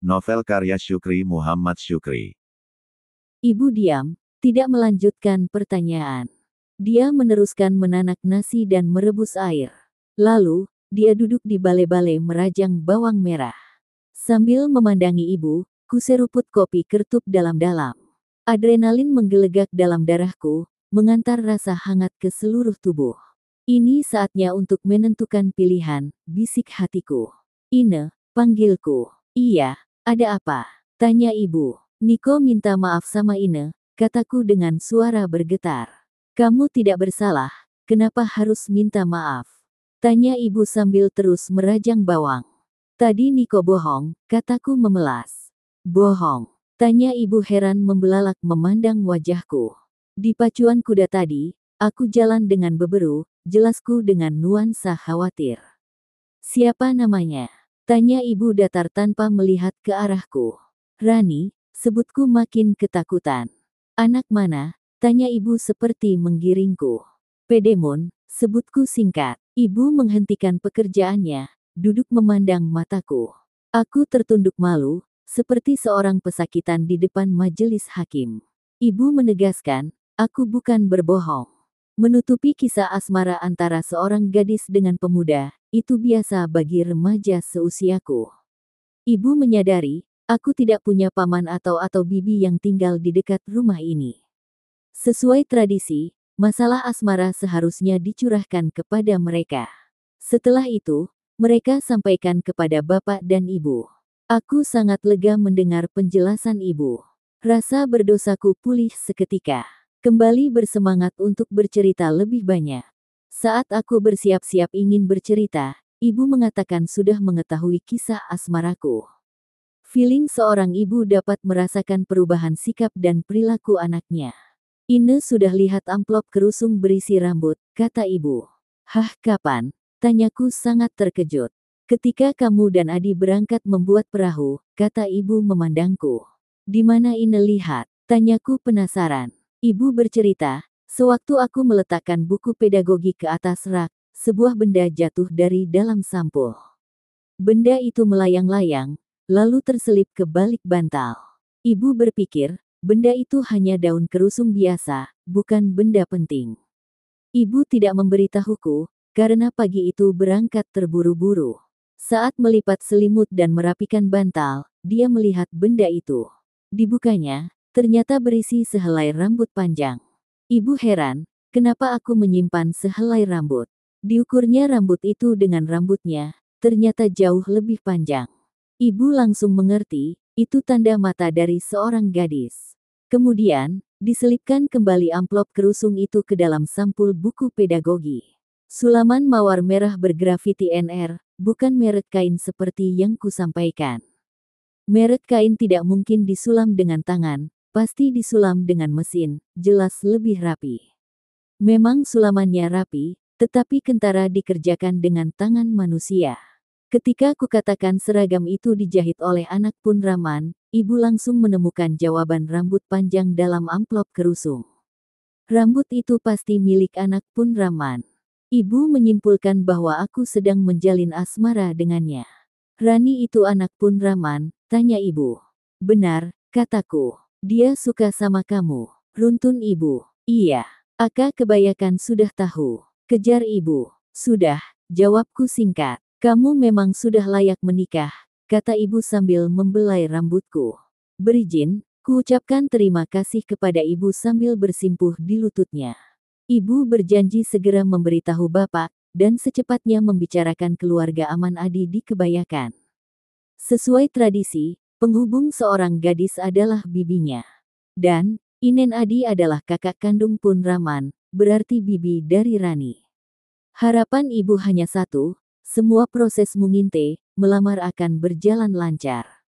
Novel karya Syukri Muhammad Syukri. Ibu diam, tidak melanjutkan pertanyaan. Dia meneruskan menanak nasi dan merebus air. Lalu, dia duduk di bale-bale merajang bawang merah. Sambil memandangi ibu, ku seruput kopi kertup dalam-dalam. Adrenalin menggelegak dalam darahku, mengantar rasa hangat ke seluruh tubuh. Ini saatnya untuk menentukan pilihan, bisik hatiku. Ine, panggilku. Iya, ada apa? Tanya ibu. Niko minta maaf sama Ine, kataku dengan suara bergetar. Kamu tidak bersalah, kenapa harus minta maaf? Tanya ibu sambil terus merajang bawang. Tadi Niko bohong, kataku memelas. Bohong. Tanya ibu heran membelalak memandang wajahku. Di pacuan kuda tadi, aku jalan dengan beberu, jelasku dengan nuansa khawatir. Siapa namanya? Tanya ibu datar tanpa melihat ke arahku. Rani, sebutku makin ketakutan. Anak mana? Tanya ibu seperti menggiringku. Pedemon, sebutku singkat. Ibu menghentikan pekerjaannya, duduk memandang mataku. Aku tertunduk malu, seperti seorang pesakitan di depan majelis hakim. Ibu menegaskan, aku bukan berbohong. Menutupi kisah asmara antara seorang gadis dengan pemuda, itu biasa bagi remaja seusiaku. Ibu menyadari, aku tidak punya paman atau bibi yang tinggal di dekat rumah ini. Sesuai tradisi, masalah asmara seharusnya dicurahkan kepada mereka. Setelah itu, mereka sampaikan kepada bapak dan ibu. Aku sangat lega mendengar penjelasan ibu. Rasa berdosaku pulih seketika. Kembali bersemangat untuk bercerita lebih banyak. Saat aku bersiap-siap ingin bercerita, ibu mengatakan sudah mengetahui kisah asmaraku. Feeling seorang ibu dapat merasakan perubahan sikap dan perilaku anaknya. Ine sudah lihat amplop kerusung berisi rambut, kata ibu. Hah, kapan? Tanyaku sangat terkejut. Ketika kamu dan Adi berangkat membuat perahu, kata ibu memandangku. Di mana Ine lihat? Tanyaku penasaran. Ibu bercerita, sewaktu aku meletakkan buku pedagogi ke atas rak, sebuah benda jatuh dari dalam sampul. Benda itu melayang-layang, lalu terselip ke balik bantal. Ibu berpikir, benda itu hanya daun kerusung biasa, bukan benda penting. Ibu tidak memberitahuku, karena pagi itu berangkat terburu-buru. Saat melipat selimut dan merapikan bantal, dia melihat benda itu. Dibukanya, ternyata berisi sehelai rambut panjang. Ibu heran, kenapa aku menyimpan sehelai rambut. Diukurnya rambut itu dengan rambutnya, ternyata jauh lebih panjang. Ibu langsung mengerti, itu tanda mata dari seorang gadis. Kemudian, diselipkan kembali amplop kerusung itu ke dalam sampul buku pedagogi. Sulaman mawar merah bergrafiti NR, bukan merek kain seperti yang kusampaikan. Merek kain tidak mungkin disulam dengan tangan, pasti disulam dengan mesin, jelas lebih rapi. Memang sulamannya rapi, tetapi kentara dikerjakan dengan tangan manusia. Ketika kukatakan seragam itu dijahit oleh anak Punraman, ibu langsung menemukan jawaban rambut panjang dalam amplop kerusung. Rambut itu pasti milik anak Punraman. Ibu menyimpulkan bahwa aku sedang menjalin asmara dengannya. Rani itu anak Punraman, tanya ibu. Benar, kataku. Dia suka sama kamu. Runtun ibu. Iya. Aka kebayakan sudah tahu. Kejar ibu. Sudah, jawabku singkat. Kamu memang sudah layak menikah, kata ibu sambil membelai rambutku. Berizin, kuucapkan terima kasih kepada ibu sambil bersimpuh di lututnya. Ibu berjanji segera memberitahu bapak, dan secepatnya membicarakan keluarga Aman Adi di Kebayakan. Sesuai tradisi, penghubung seorang gadis adalah bibinya. Dan, Inen Adi adalah kakak kandung Punraman, berarti bibi dari Rani. Harapan ibu hanya satu, semua proses menginte, melamar akan berjalan lancar.